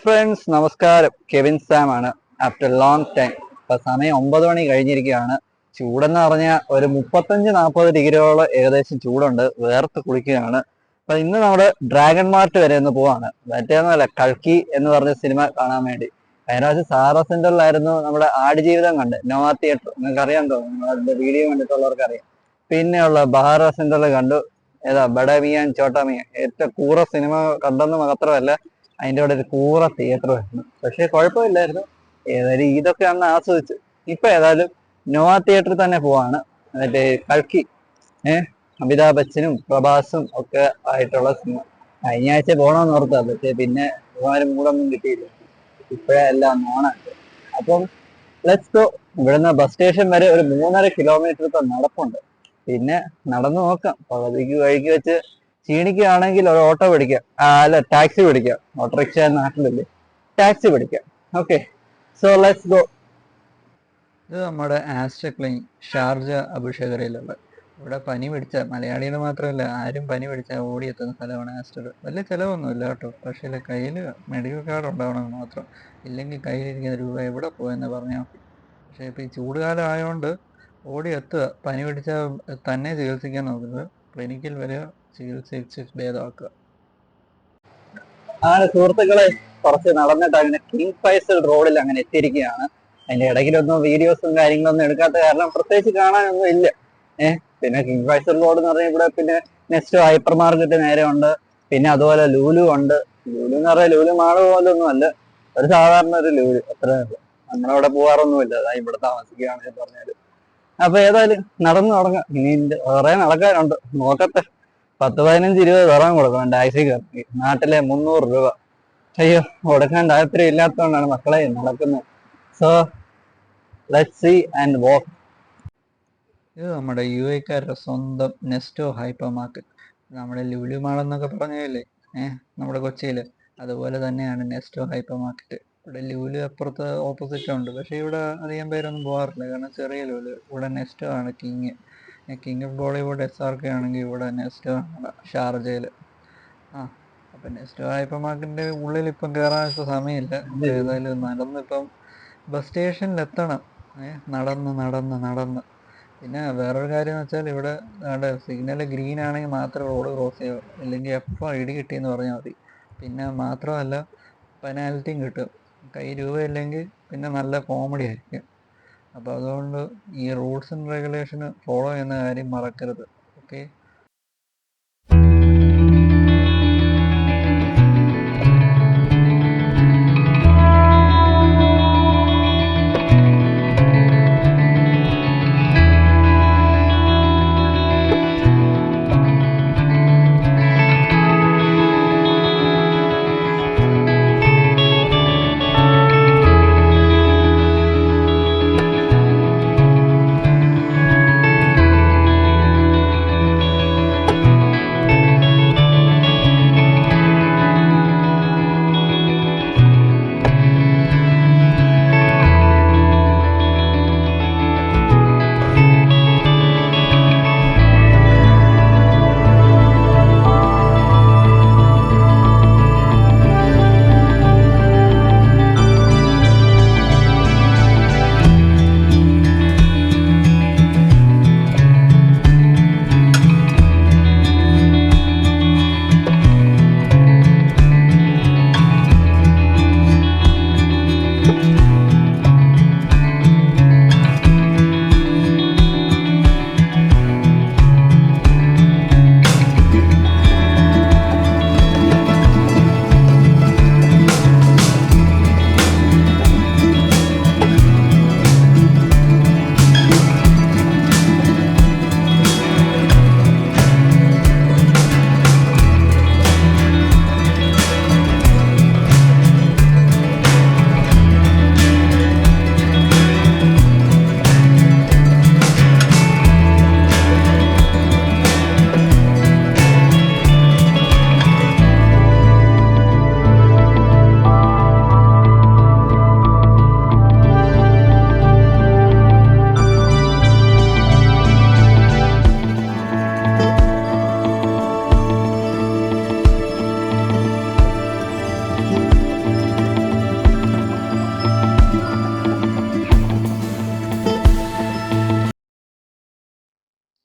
Friends, നമസ്കാരം. Kevin Sam ആണ്. After long time. ഇപ്പൊ സമയം 9 മണി കഴിഞ്ഞിരിക്കുകയാണ്. ചൂടെന്ന് പറഞ്ഞാൽ ഒരു 35-40 ഡിഗ്രിയോളം ഏകദേശം ചൂടുണ്ട്. വേർത്ത് കുളിക്കുകയാണ്. അപ്പൊ ഇന്ന് നമ്മുടെ ഡ്രാഗൺ മാർട്ട് വരെ ഒന്ന് പോവാണ്. മറ്റേന്നല്ല, കൽക്കി എന്ന് പറഞ്ഞ സിനിമ കാണാൻ വേണ്ടി. കഴിഞ്ഞ പ്രാവശ്യം സാറ സെന്ററിലായിരുന്നു നമ്മുടെ ആടുജീവിതം കണ്ട്, നോവ തിയേറ്റർ. നിങ്ങൾക്ക് അറിയാൻ തോന്നുന്നു, അതിന്റെ വീഡിയോ കണ്ടിട്ടുള്ളവർക്ക് അറിയാം. പിന്നെയുള്ള ബഹാറ സെന്ററിൽ കണ്ടു. ഏതാ ബഡമിയാൻ ചോട്ടാമിയാൻ, ഏറ്റവും കൂറ സിനിമ കണ്ടെന്ന് മാത്രമല്ല, അതിൻ്റെ അവിടെ ഒരു കൂറ തിയേറ്റർ വരുന്നു. പക്ഷെ കുഴപ്പമില്ലായിരുന്നു. ഏതായാലും ഇതൊക്കെ അന്ന് ആസ്വദിച്ചു. ഇപ്പൊ ഏതായാലും നോവ തിയേറ്ററിൽ തന്നെ പോവാണ്. മറ്റേ കൽക്കി, അമിതാഭ് ബച്ചനും പ്രഭാസും ഒക്കെ ആയിട്ടുള്ള സിനിമ. കഴിഞ്ഞ ആഴ്ച പോകണമെന്ന് ഓർത്താ, പക്ഷെ പിന്നെ ഒരുപാട് മൂടൊന്നും കിട്ടിയില്ല. ഇപ്പോഴേ എല്ലാം ഓണായിട്ട്. അപ്പം ലെറ്റ്സ് ഗോ. ഇവിടുന്ന് ബസ് സ്റ്റേഷൻ വരെ ഒരു 3.5 കിലോമീറ്റർ നടപ്പുണ്ട്. പിന്നെ നടന്നു നോക്കാം. പകുതിക്ക് വഴിക്ക് വെച്ച് ക്ഷീണിക്കുകയാണെങ്കിൽ ഒരു ഓട്ടോ പിടിക്കാം, അല്ല ടാക്സി പിടിക്കാം. ഓട്ടോറിക്ഷ നാട്ടിലല്ലേ, ടാക്സി പിടിക്കാം. Okay, so let's go. ഇത് നമ്മുടെ ആസ്റ്റക്ലൈൻ ഷാർജ അബുഷഗറയിലുള്ള. ഇവിടെ പനി പിടിച്ച മലയാളികൾ മാത്രമല്ല, ആരും പനി പിടിച്ചാൽ ഓടിയെത്തുന്ന സ്ഥലമാണ് ആസ്റ്റർ. വലിയ ചിലവൊന്നുമില്ല കേട്ടോ, പക്ഷേ കയ്യിൽ മെഡിക്കൽ കാർഡ് ഉണ്ടാവണമെന്ന് മാത്രം. ഇല്ലെങ്കിൽ കയ്യിലിരിക്കുന്ന രൂപ എവിടെ പോയെന്ന് പറഞ്ഞാൽ മതി. പക്ഷേ ഇപ്പോൾ ഈ ചൂടുകാലം ആയതുകൊണ്ട് ഓടിയെത്തുക. പനി പിടിച്ചാൽ തന്നെ ചികിത്സിക്കാൻ നോക്കുന്നത്, ക്ലിനിക്കിൽ വരിക, ചികിത്സിച്ച് ഭേദമാക്കുക. അങ്ങനെ സുഹൃത്തുക്കളെ, കുറച്ച് നടന്നിട്ട് അങ്ങനെ കിങ് ഫൈസൽ റോഡിൽ അങ്ങനെ എത്തിയിരിക്കുകയാണ്. അതിന്റെ ഇടയ്ക്കിലൊന്നും വീഡിയോസും കാര്യങ്ങളൊന്നും എടുക്കാത്ത കാരണം പ്രത്യേകിച്ച് കാണാനൊന്നും ഇല്ല. പിന്നെ കിങ് ഫൈസൽ റോഡ് എന്ന് പറഞ്ഞാൽ ഇവിടെ പിന്നെ നെക്സ്റ്റ് ഹൈപ്പർ മാർക്കറ്റ് നേരെ ഉണ്ട്. പിന്നെ അതുപോലെ ലൂലു ഉണ്ട്. ലൂലു എന്ന് പറഞ്ഞാൽ ലൂലു മാള് പോലൊന്നും അല്ല, ഒരു സാധാരണ ഒരു ലൂലു, അത്ര നമ്മളവിടെ പോകാറൊന്നുമില്ല. അതാ ഇവിടെ താമസിക്കുകയാണെന്ന് പറഞ്ഞാല്. അപ്പൊ ഏതായാലും നടന്നു തുടങ്ങാം. ഇനി കുറെ നടക്കാനുണ്ട്, നോക്കട്ടെ. 10-15-20 ദറം കൊടുക്കണം ടാക്സി കയറി. നാട്ടിലെ 300 രൂപ. അയ്യോ, കൊടുക്കാൻ താല്പര്യം ഇല്ലാത്തതുകൊണ്ടാണ് മക്കളെ നടക്കുന്നത്. So let's see and walk. ഇത് നമ്മുടെ യു എക്കാരുടെ സ്വന്തം നെസ്റ്റോ ഹൈപ്പർ മാർക്കറ്റ്. നമ്മുടെ ലുലു മാൾ എന്നൊക്കെ പറഞ്ഞില്ലേ, നമ്മുടെ കൊച്ചിയിൽ, അതുപോലെ തന്നെയാണ് നെസ്റ്റോ ഹൈപ്പർ മാർക്കറ്റ്. ഇവിടെ ലുലു അപ്പുറത്ത് ഓപ്പോസിറ്റ് ഉണ്ട്, പക്ഷേ ഇവിടെ അധികം പേരൊന്നും പോകാറില്ല, കാരണം ചെറിയ ലുലു. ഇവിടെ നെസ്റ്റോ ആണ് king. King of Bollywood SRK ആണെങ്കിൽ ഇവിടെ നെസ്റ്റോ ആണ് ഷാർജയിൽ. അപ്പം നെസ്റ്റോ ഹൈപ്പർ മാർക്കറ്റിൻ്റെ ഉള്ളിൽ ഇപ്പം കയറാൻ ഇപ്പോൾ സമയമില്ല. ഏതായാലും നടന്നിപ്പം ബസ് സ്റ്റേഷനിലെത്തണം. നടന്ന് നടന്ന് നടന്ന്. പിന്നെ വേറൊരു കാര്യം എന്ന് വെച്ചാൽ, ഇവിടെ അവിടെ സിഗ്നൽ ഗ്രീൻ ആണെങ്കിൽ മാത്രമേ റോഡ് ക്രോസ് ചെയ്യാവൂ, ഇല്ലെങ്കിൽ എപ്പോൾ ഇടി കിട്ടിയെന്ന് പറഞ്ഞാൽ മതി. പിന്നെ മാത്രമല്ല, പെനാൽറ്റിയും കിട്ടും. രൂപയില്ലെങ്കിൽ പിന്നെ നല്ല കോമഡി ആയിരിക്കും. അപ്പോൾ അതുകൊണ്ട് ഈ റൂൾസ് ആൻഡ് റെഗുലേഷൻ ഫോളോ ചെയ്യുന്ന കാര്യം മറക്കരുത്. ഓക്കെ.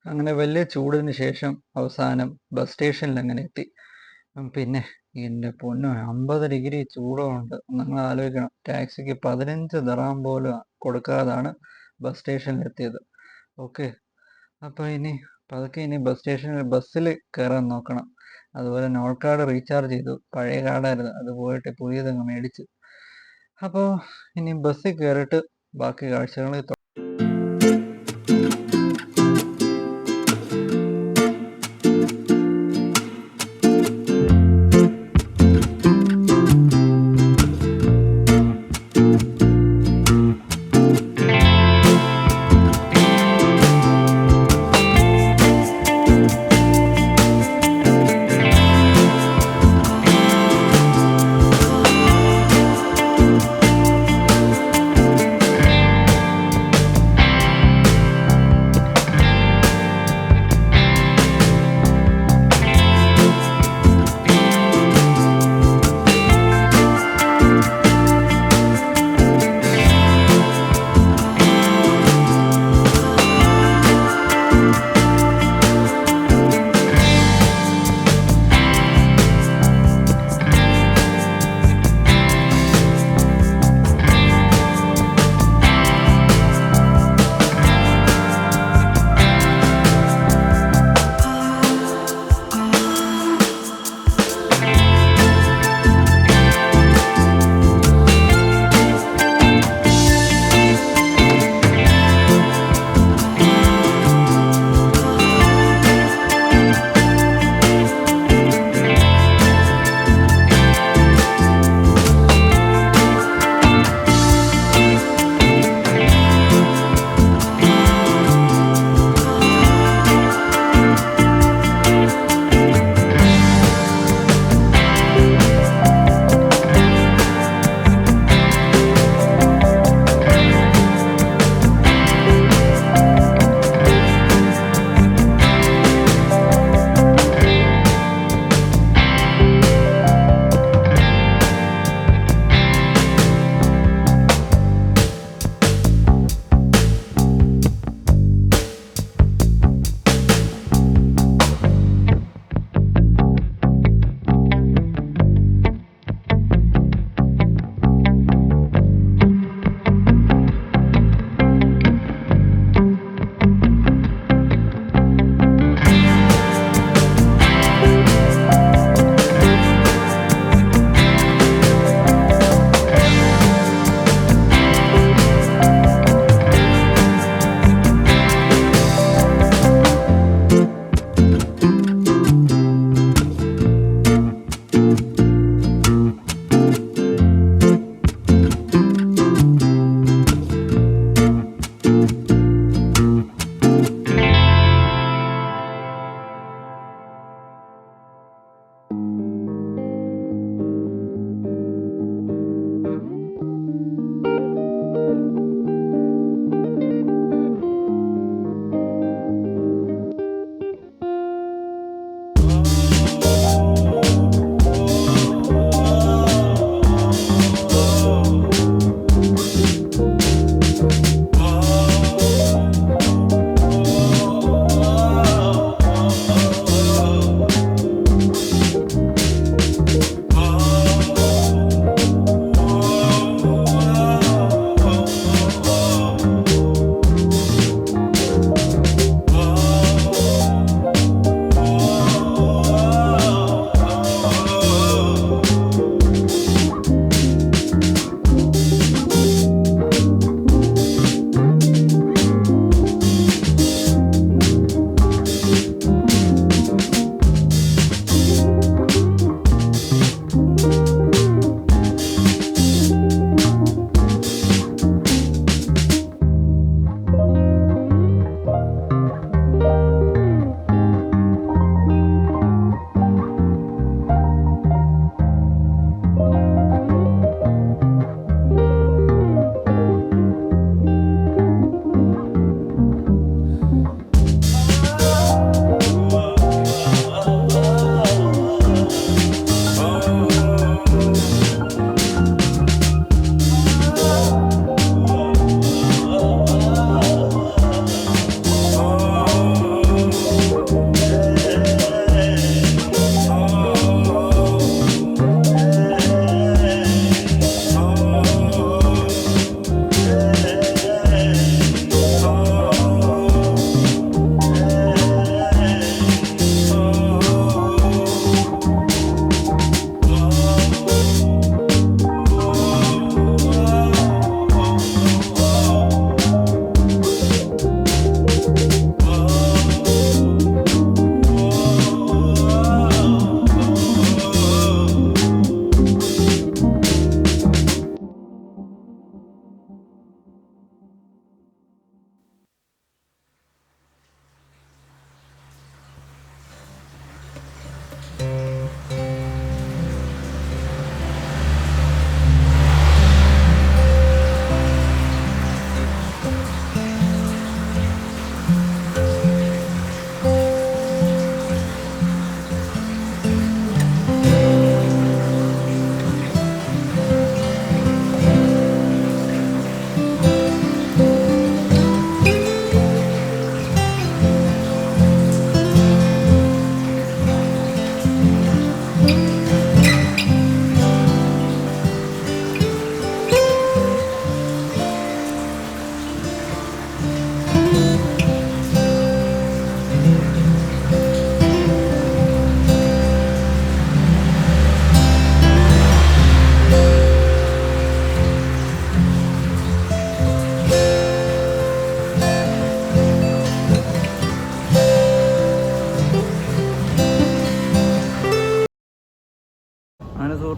അങ്ങനെ വലിയ ചൂടിന് ശേഷം അവസാനം ബസ് സ്റ്റേഷനിൽ അങ്ങനെ എത്തി. പിന്നെ എൻ്റെ പൊന്നോ 50 ഡിഗ്രി ചൂടുണ്ട്. നിങ്ങൾ ആലോചിക്കണം, ടാക്സിക്ക് 15 ദിർഹം പോലും കൊടുക്കാതാണ് ബസ് സ്റ്റേഷനിൽ എത്തിയത്. ഓക്കെ, അപ്പോൾ ഇനി പതുക്കെ ബസ് സ്റ്റേഷനിൽ ബസ്സിൽ കയറാൻ നോക്കണം. അതുപോലെ നോട്ട് കാർഡ് റീചാർജ് ചെയ്തു, പഴയ കാർഡായിരുന്നു, അത് പോയിട്ട് പുതിയതങ്ങ് മേടിച്ചു. അപ്പോൾ ഇനി ബസ്സിൽ കയറിയിട്ട് ബാക്കി കാഴ്ചകൾ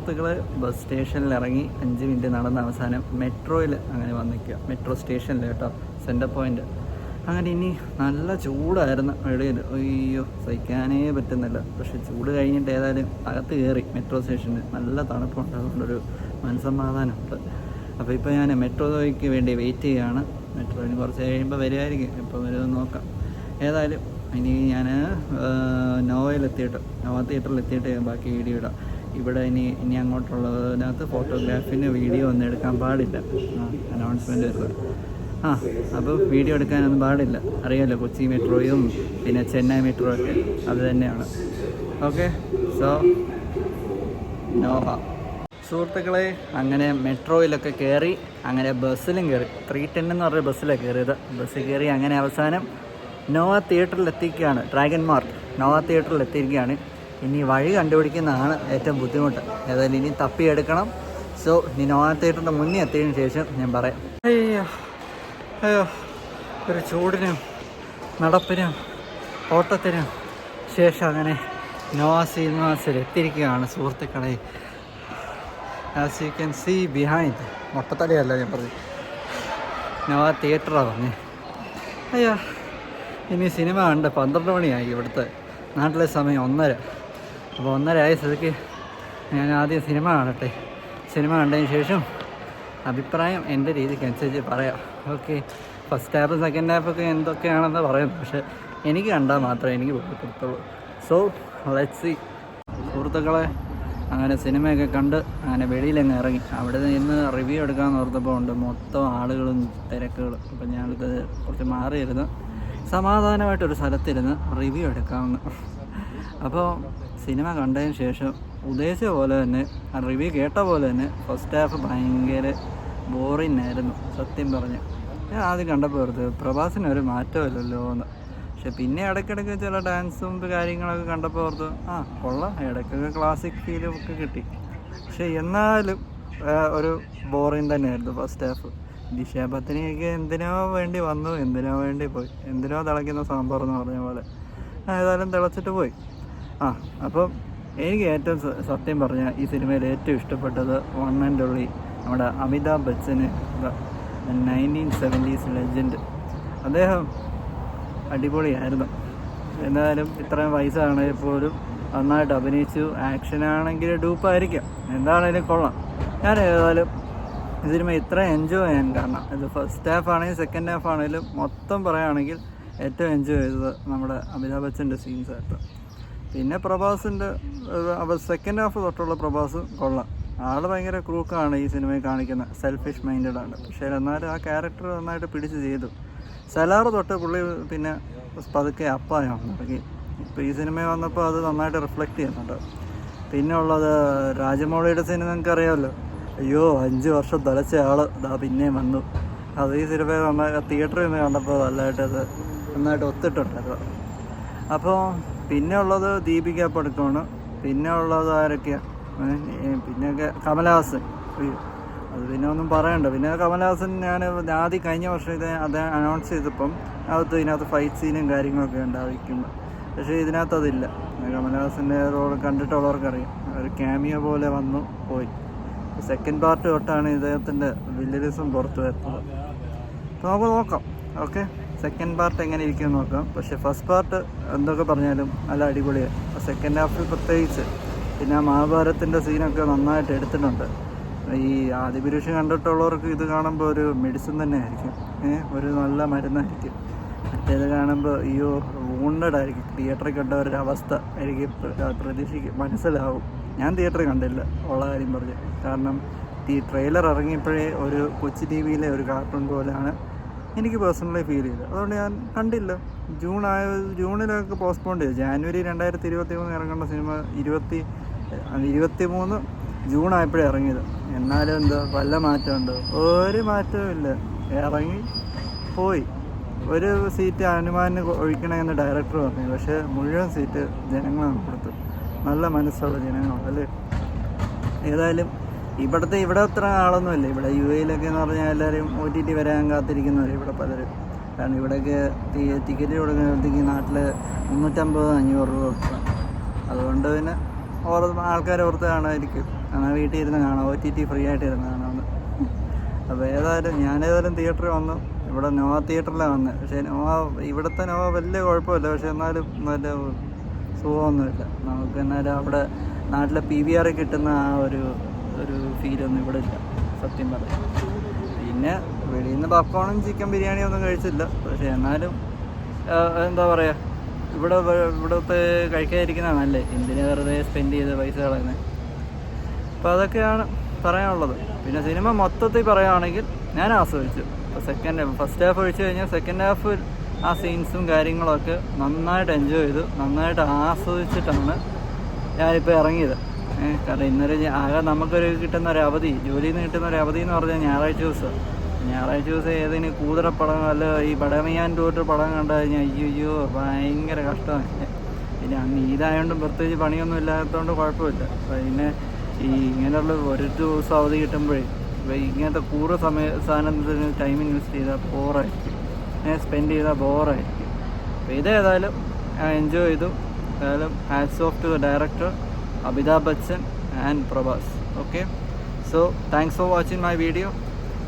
സുഹൃത്തുക്കളെ ബസ് സ്റ്റേഷനിൽ ഇറങ്ങി 5 മിനിറ്റ് നടന്ന അവസാനം മെട്രോയിൽ അങ്ങനെ വന്നിക്കുക. മെട്രോ സ്റ്റേഷനിൽ കേട്ടോ, സെൻറ്റർ പോയിൻ്റ്. അങ്ങനെ ഇനി നല്ല ചൂടായിരുന്നു വെളിയിൽ, അയ്യോ സഹിക്കാനേ പറ്റുന്നില്ല. പക്ഷെ ചൂട് കഴിഞ്ഞിട്ട് ഏതായാലും അകത്ത് കയറി മെട്രോ സ്റ്റേഷനിൽ. നല്ല തണുപ്പുണ്ട്, അതുകൊണ്ടൊരു മനസ്സമാധാനമുണ്ട്. അപ്പോൾ ഇപ്പോൾ ഞാൻ മെട്രോയ്ക്ക് വേണ്ടി വെയിറ്റ് ചെയ്യുകയാണ്. മെട്രോയിന് കുറച്ച് കഴിയുമ്പോൾ വരുമായിരിക്കും, എപ്പോൾ വരുമെന്ന് നോക്കാം. ഏതായാലും ഇനി ഞാൻ നോവ തിയേറ്ററിൽ എത്തിയിട്ട് ബാക്കി വീഡിയോ ഇടാം. ഇവിടെ ഇനി അങ്ങോട്ടുള്ളതിനകത്ത് ഫോട്ടോഗ്രാഫിന് വീഡിയോ ഒന്നും എടുക്കാൻ പാടില്ല, അനൗൺസ്മെൻറ്റ് വരുന്നത്. അപ്പോൾ വീഡിയോ എടുക്കാനൊന്നും പാടില്ല, അറിയാമല്ലോ. കൊച്ചി മെട്രോയും പിന്നെ ചെന്നൈ മെട്രോ ഒക്കെ അത് തന്നെയാണ്. ഓക്കെ, സോ നോവ. സുഹൃത്തുക്കളെ, അങ്ങനെ മെട്രോയിലൊക്കെ കയറി, അങ്ങനെ ബസ്സിലും കയറി. 310 എന്ന് പറഞ്ഞ ബസ്സിലാണ് കയറിയത്. ബസ്സിൽ കയറി അങ്ങനെ അവസാനം നോവ തിയേറ്ററിൽ എത്തിക്കുകയാണ്. ഡ്രാഗൺ മാർക്ക് നോവ തിയേറ്ററിൽ എത്തിയിരിക്കുകയാണ്. ഇനി വഴി കണ്ടുപിടിക്കുന്നതാണ് ഏറ്റവും ബുദ്ധിമുട്ട്. ഏതായാലും ഇനി തപ്പിയെടുക്കണം. സോ ഇനി നോവ തിയേറ്ററിൻ്റെ മുന്നേ എത്തിയതിന് ശേഷം ഞാൻ പറയാം. അയ്യോ, ഒരു ചൂടിനും നടപ്പിനും ഓട്ടത്തിനും ശേഷം അങ്ങനെ നോവ സിനിമാസിൽ എത്തിയിരിക്കുകയാണ് സുഹൃത്തുക്കളെ. As you can see behind, മൊട്ടത്തടിയല്ല ഞാൻ പറഞ്ഞു, നോവ തിയേറ്ററാണ് പറഞ്ഞത്. അയ്യോ, ഇനി സിനിമ കണ്ട് 12 മണിയായി. ഇവിടുത്തെ നാട്ടിലെ സമയം 1:30. അപ്പോൾ 1:30 ആയ സ്ഥിതിക്ക് ഞാൻ ആദ്യം സിനിമ കാണട്ടെ. സിനിമ കണ്ടതിന് ശേഷം അഭിപ്രായം എൻ്റെ രീതിക്ക് അനുസരിച്ച് പറയാം. ഓക്കെ, ഫസ്റ്റ് ഹാഫ് സെക്കൻഡ് ഹാഫൊക്കെ എന്തൊക്കെയാണെന്ന് പറയുന്നു, പക്ഷേ എനിക്ക് കണ്ടാൽ മാത്രമേ എനിക്ക് ബോധ്യപ്പെടുത്തുള്ളൂ. So let's see. സുഹൃത്തുക്കളെ, അങ്ങനെ സിനിമയൊക്കെ കണ്ട് അങ്ങനെ വെളിയിലങ്ങ് ഇറങ്ങി. അവിടെ നിന്ന് റിവ്യൂ എടുക്കാമെന്ന് ഓർത്തപ്പോൾ ഉണ്ട് മൊത്തം ആളുകളും തിരക്കുകളും. അപ്പം ഞാനിത് കുറച്ച് മാറിയിരുന്ന് സമാധാനമായിട്ടൊരു സ്ഥലത്തിരുന്ന് റിവ്യൂ എടുക്കാമെന്ന്. അപ്പോൾ സിനിമ കണ്ടതിന് ശേഷം ഉദ്ദേശിച്ച പോലെ തന്നെ, ആ റിവ്യൂ കേട്ട പോലെ തന്നെ ഫസ്റ്റ് ഹാഫ് ഭയങ്കര ബോറിംഗ് ആയിരുന്നു സത്യം പറഞ്ഞ്. ഞാൻ ആദ്യം കണ്ടപ്പോൾ ഓർത്ത് പ്രഭാസിനൊരു മാറ്റമില്ലല്ലോ എന്ന്. പക്ഷെ പിന്നെ ഇടയ്ക്കിടയ്ക്ക് ചില ഡാൻസും കാര്യങ്ങളൊക്കെ കണ്ടപ്പോൾ ഓർത്ത് കൊള്ളാം, ഇടയ്ക്കൊക്കെ ക്ലാസിക് ഫീലും ഒക്കെ കിട്ടി. പക്ഷെ എന്നാലും ഒരു ബോറിംഗ് തന്നെയായിരുന്നു ഫസ്റ്റ് ഹാഫ്. ദിശാപത്നിയൊക്കെ എന്തിനോ വേണ്ടി വന്നു, എന്തിനോ വേണ്ടി പോയി, എന്തിനോ തിളയ്ക്കുന്ന സാമ്പാർ എന്ന് പറഞ്ഞ പോലെ ഏതായാലും തിളച്ചിട്ട് പോയി. അപ്പം എനിക്ക് ഏറ്റവും സത്യം പറഞ്ഞാൽ ഈ സിനിമയിൽ ഏറ്റവും ഇഷ്ടപ്പെട്ടത് വൺ ആൻഡ് ഓൺലി നമ്മുടെ അമിതാഭ് ബച്ചന്, 1970s ലെജൻഡ്. അദ്ദേഹം അടിപൊളിയായിരുന്നു. എന്തായാലും ഇത്രയും വയസ്സാണെങ്കിൽ പോലും നന്നായിട്ട് അഭിനയിച്ചു. ആക്ഷനാണെങ്കിൽ ഡൂപ്പായിരിക്കാം, എന്താണേലും കൊള്ളാം. ഞാൻ ഏതായാലും സിനിമ ഇത്ര എൻജോയ് ചെയ്യാൻ കാരണം ഇത് ഫസ്റ്റ് ഹാഫ് ആണെങ്കിലും സെക്കൻഡ് ഹാഫ് ആണെങ്കിലും മൊത്തം പറയുകയാണെങ്കിൽ ഏറ്റവും എൻജോയ് ചെയ്തത് നമ്മുടെ അമിതാഭ് ബച്ചൻ്റെ സീൻസ് ആയിരുന്നു. പിന്നെ പ്രഭാസിൻ്റെ സെക്കൻഡ് ഹാഫ് തൊട്ടുള്ള പ്രഭാസ് കൊള്ളാം. ആൾ ഭയങ്കര ക്രൂക്കാണ് ഈ സിനിമയിൽ കാണിക്കുന്നത്, സെൽഫിഷ് മൈൻഡഡാണ്. പക്ഷേ എന്നാലും ആ ക്യാരക്ടർ നന്നായിട്ട് പിടിച്ച് ചെയ്തു. സലാറ് തൊട്ട് പുള്ളി പിന്നെ പതുക്കെ അപ്പായി വന്നിറങ്ങി. ഇപ്പോൾ ഈ സിനിമയിൽ വന്നപ്പോൾ അത് നന്നായിട്ട് റിഫ്ലക്റ്റ് ചെയ്യുന്നുണ്ട്. പിന്നെ ഉള്ളത് രാജമൗളിയുടെ സിനിമ നിങ്ങൾക്കറിയാമല്ലോ. അയ്യോ, 5 വർഷം തലച്ച ആൾ ഇതാ പിന്നെയും വന്നു. അത് ഈ സിനിമ നന്നായി തിയേറ്ററിൽ നിന്ന് കണ്ടപ്പോൾ നന്നായിട്ട് ഒത്തിട്ടുണ്ടായിരുന്നു. അപ്പോൾ പിന്നെ ഉള്ളത് ദീപിക പടുക്കോണ്. പിന്നെ ഉള്ളത് ആരൊക്കെയാണ്, പിന്നെയൊക്കെ കമലഹാസൻ. അത് പിന്നെ ഒന്നും പറയണ്ട. പിന്നെ കമലഹാസൻ ഞാൻ ആദ്യം കഴിഞ്ഞ വർഷം അത് അനൗൺസ് ചെയ്തപ്പം ഇതിനകത്ത് ഫൈറ്റ് സീനും കാര്യങ്ങളൊക്കെ ഉണ്ടായിരിക്കുന്നത്. പക്ഷേ ഇതിനകത്ത് അതില്ല. കമലഹാസൻ്റെ റോൾ കണ്ടിട്ടുള്ളവർക്കറിയാം, ഒരു ക്യാമിയോ പോലെ വന്നു പോയി. സെക്കൻഡ് പാർട്ട് തൊട്ടാണ് ഇദ്ദേഹത്തിൻ്റെ വില്ലനിസം പുറത്ത് വരുന്നത്. അപ്പോൾ നമുക്ക് നോക്കാം. ഓക്കെ, സെക്കൻഡ് പാർട്ട് എങ്ങനെ ഇരിക്കുമെന്ന് നോക്കാം. പക്ഷേ ഫസ്റ്റ് പാർട്ട് എന്തൊക്കെ പറഞ്ഞാലും നല്ല അടിപൊളിയാണ്. സെക്കൻഡ് ഹാഫിൽ പ്രത്യേകിച്ച് പിന്നെ ആ മഹാഭാരതത്തിൻ്റെ സീനൊക്കെ നന്നായിട്ട് എടുത്തിട്ടുണ്ട്. ഈ ആദിപുരുഷൻ കണ്ടിട്ടുള്ളവർക്ക് ഇത് കാണുമ്പോൾ ഒരു മെഡിസിൻ തന്നെ ആയിരിക്കും, ഒരു നല്ല മരുന്നായിരിക്കും. മറ്റേത് കാണുമ്പോൾ അയ്യോ വൂണ്ടഡായിരിക്കും. തിയേറ്ററിൽ കണ്ടവരുടെ അവസ്ഥ എനിക്ക് പ്രതീക്ഷിക്കും, മനസ്സിലാവും. ഞാൻ തിയേറ്ററിൽ കണ്ടില്ല ഉള്ള കാര്യം പറഞ്ഞ്. കാരണം ഈ ട്രെയിലർ ഇറങ്ങിയപ്പോഴേ ഒരു കൊച്ചി ടിവിയിലെ ഒരു കാർട്ടൂൺ പോലെയാണ് എനിക്ക് പേഴ്സണലി ഫീൽ ചെയ്തത്. അതുകൊണ്ട് ഞാൻ കണ്ടില്ല. ജൂണിലൊക്കെ പോസ്റ്റ്പോൺ ചെയ്തു. ജാനുവരി 2023 ഇറങ്ങേണ്ട സിനിമ 23 ജൂൺ ആയപ്പോഴേ ഇറങ്ങിയത്. എന്നാലും എന്താ വല്ല മാറ്റമുണ്ടോ? ഒരു മാറ്റവും ഇല്ല. ഇറങ്ങി പോയി. ഒരു സീറ്റ് ഹനുമാന് ഒഴിക്കണമെന്ന് ഡയറക്ടർ പറഞ്ഞു, പക്ഷേ മുഴുവൻ സീറ്റ് ജനങ്ങളാണ് കൊടുത്തു. നല്ല മനസ്സുള്ള ജനങ്ങളല്ലേ. ഏതായാലും ഇവിടെ അത്ര ആളൊന്നുമില്ല. ഇവിടെ UAE എന്ന് പറഞ്ഞാൽ എല്ലാവരും OTT വരാൻ കാത്തിരിക്കുന്നവർ ഇവിടെ പലരും. കാരണം ഇവിടെയൊക്കെ ടിക്കറ്റ് കൊടുക്കുമ്പോഴത്തേക്ക് നാട്ടിൽ 350-500 രൂപ കൊടുക്കണം. അതുകൊണ്ട് പിന്നെ ആൾക്കാർ ഓർത്ത് കാണാതിരിക്കും. എന്നാൽ വീട്ടിൽ ഇരുന്ന് കാണാം, OTT ഫ്രീ ആയിട്ട് ഇരുന്ന് കാണാമെന്ന്. അപ്പോൾ ഞാനേതായാലും തിയേറ്ററിൽ വന്നു. ഇവിടെ നോവ തിയേറ്ററിലാണ് വന്നത്. പക്ഷേ ഇവിടുത്തെ നോവ വലിയ കുഴപ്പമില്ല, പക്ഷെ എന്നാലും നല്ല സുഖമൊന്നുമില്ല നമുക്ക്. എന്നാലും അവിടെ നാട്ടിലെ PVR കിട്ടുന്ന ആ ഒരു ഫീലൊന്നും ഇവിടെ ഇല്ല സത്യം പറയാം. പിന്നെ വെളിയിൽ നിന്ന് പപ്കോണും ചിക്കൻ ബിരിയാണിയും ഒന്നും കഴിച്ചില്ല, പക്ഷേ എന്നാലും എന്താ പറയുക, ഇവിടുത്തെ കഴിക്കാതിരിക്കുന്നതാണ് നല്ലത്. എന്തിനാ വെറുതെ സ്പെൻഡ് ചെയ്ത് പൈസ കളയുന്നത്. അപ്പോൾ അതൊക്കെയാണ് പറയാനുള്ളത്. പിന്നെ സിനിമ മൊത്തത്തിൽ പറയുകയാണെങ്കിൽ ഞാൻ ആസ്വദിച്ചു. ഇപ്പോൾ ഫസ്റ്റ് ഹാഫ് ഒഴിച്ച് കഴിഞ്ഞാൽ സെക്കൻഡ് ഹാഫിൽ ആ സീൻസും കാര്യങ്ങളൊക്കെ നന്നായിട്ട് എൻജോയ് ചെയ്തു, നന്നായിട്ട് ആസ്വദിച്ചിട്ടാണ് ഞാനിപ്പോൾ ഇറങ്ങിയത്. കാരണം ഇന്നലെ ആകെ നമുക്കൊരു കിട്ടുന്ന ഒരു അവധി, ജോലിയിൽ നിന്ന് കിട്ടുന്ന ഒരു അവധി എന്ന് പറഞ്ഞാൽ ഞായറാഴ്ച ദിവസം ഏതിന് കൂതറപ്പടം അല്ല ഈ ബഡമിയാൻ ടൂർ പടം കണ്ടു കഴിഞ്ഞാൽ അയ്യോ ഭയങ്കര കഷ്ടമാണ്. പിന്നെ അന്ന് ഈദായതുകൊണ്ടും പ്രത്യേകിച്ച് പണിയൊന്നും ഇല്ലാത്തതുകൊണ്ട് കുഴപ്പമില്ല. പിന്നെ ഈ ഇങ്ങനെയുള്ള ഒരു ദിവസം അവധി കിട്ടുമ്പോഴേ ഇങ്ങനത്തെ സാധനത്തിന് ടൈം ഇൻവെസ്റ്റ് ചെയ്താൽ ബോറായിരിക്കും, സ്പെൻഡ് ചെയ്താൽ ബോറായിരിക്കും. അപ്പോൾ ഇതേതായാലും ഞാൻ എൻജോയ് ചെയ്തു. ഏതായാലും hats of two the director Amitabh Bachchan and Prabhas. Okay, so thanks for watching my video.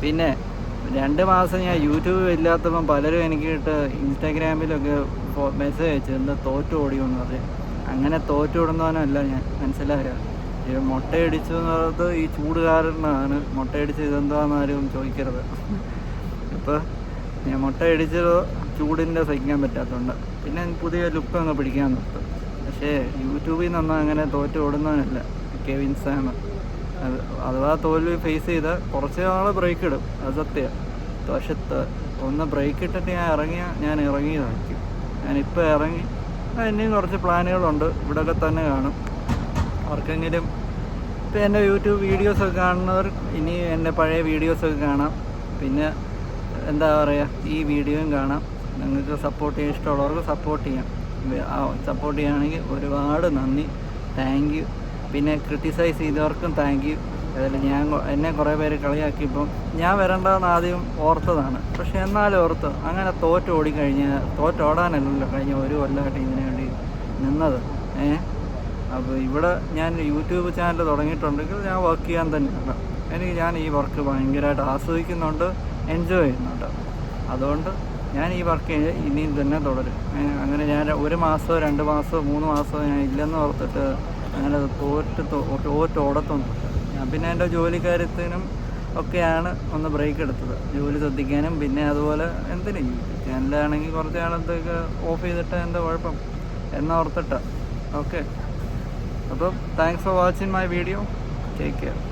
പിന്നെ 2 മാസം ഞാൻ യൂട്യൂബ് ഇല്ലാത്തപ്പം പലരും എനിക്കിട്ട് ഇൻസ്റ്റാഗ്രാമിലൊക്കെ മെസ്സേജ് അയച്ചു, എന്താ തോറ്റു ഓടിയോന്ന് പറയും. അങ്ങനെ തോറ്റു ഓടുന്നവനല്ല ഞാൻ, മനസ്സിലായോ? ഈ മുട്ടയടിച്ചു എന്ന് പറയുന്നത് ഈ ചൂട് കാരണമാണ്. മുട്ടയടിച്ച് ഇതെന്താണെന്ന് ആരും ചോദിക്കരുത്. ഇപ്പോൾ ഞാൻ മുട്ടയടിച്ചത് ചൂടിൻ്റെ സഹിക്കാൻ പറ്റാത്തതുകൊണ്ട് പിന്നെ പുതിയ ലുക്ക് അങ്ങ് പിടിക്കാൻ നിർത്തും. പക്ഷേ യൂട്യൂബിൽ നിന്നൊന്നും അങ്ങനെ തോറ്റു ഓടുന്നവനല്ല കെവിൻ സാം. അഥവാ തോൽവി ഫേസ് ചെയ്താൽ കുറച്ച് നാൾ ബ്രേക്ക് ഇടും, അത് സത്യമാണ്. പക്ഷെ ഒന്ന് ബ്രേക്ക് ഇട്ടിട്ട് ഞാൻ ഇറങ്ങിയതായിരിക്കും. ഞാനിപ്പോൾ ഇറങ്ങി, ഇനിയും കുറച്ച് പ്ലാനുകളുണ്ട്. ഇവിടെയൊക്കെ തന്നെ കാണും. ആർക്കെങ്കിലും ഇപ്പോൾ എൻ്റെ യൂട്യൂബ് വീഡിയോസൊക്കെ കാണുന്നവർ ഇനി എൻ്റെ പഴയ വീഡിയോസൊക്കെ കാണാം. പിന്നെ എന്താ പറയുക, ഈ വീഡിയോയും കാണാം. നിങ്ങൾക്ക് സപ്പോർട്ട് ചെയ്യാൻ ഇഷ്ടമുള്ളവർക്ക് സപ്പോർട്ട് ചെയ്യാം. സപ്പോർട്ട് ചെയ്യുകയാണെങ്കിൽ ഒരുപാട് നന്ദി, താങ്ക് യു. പിന്നെ ക്രിട്ടിസൈസ് ചെയ്തവർക്കും താങ്ക് യു. അതായത് എന്നെ കുറേ പേര് കളിയാക്കിയപ്പം ഞാൻ വരണ്ടെന്ന് ആദ്യം ഓർത്തതാണ്. പക്ഷെ എന്നാലും ഓർത്ത് അങ്ങനെ തോറ്റോടാനല്ലല്ലോ കഴിഞ്ഞ 1 കൊല്ലമായിട്ട് ഇതിനു വേണ്ടി നിന്നത്. അപ്പോൾ ഇവിടെ ഞാൻ യൂട്യൂബ് ചാനൽ തുടങ്ങിയിട്ടുണ്ടെങ്കിൽ ഞാൻ വർക്ക് ചെയ്യാൻ തന്നെയാണ്. ഞാൻ ഈ വർക്ക് ഭയങ്കരമായിട്ട് ആസ്വദിക്കുന്നുണ്ട്, എൻജോയ് ചെയ്യുന്നുണ്ട്. അതുകൊണ്ട് ഞാൻ ഈ വർക്ക് ഇനിയും തന്നെ തുടരും. അങ്ങനെ ഞാൻ 1 മാസമോ 2 മാസമോ 3 മാസമോ ഞാൻ ഇല്ലെന്ന് ഓർത്തിട്ട് അങ്ങനെ തോറ്റോടത്തൊന്നുമില്ല. ഞാൻ പിന്നെ എൻ്റെ ജോലി കാര്യത്തിനും ഒക്കെയാണ് ഒന്ന് ബ്രേക്ക് എടുത്തത്, ജോലി ശ്രദ്ധിക്കാനും. പിന്നെ അതുപോലെ എന്തിനും യൂട്യൂബ് ചാനലാണെങ്കിൽ കുറച്ച് കാലത്തേക്ക് ഓഫ് ചെയ്തിട്ട് എന്താ കുഴപ്പം എന്നോർത്തിട്ട്. ഓക്കെ, അപ്പം thanks for watching my video. Take care.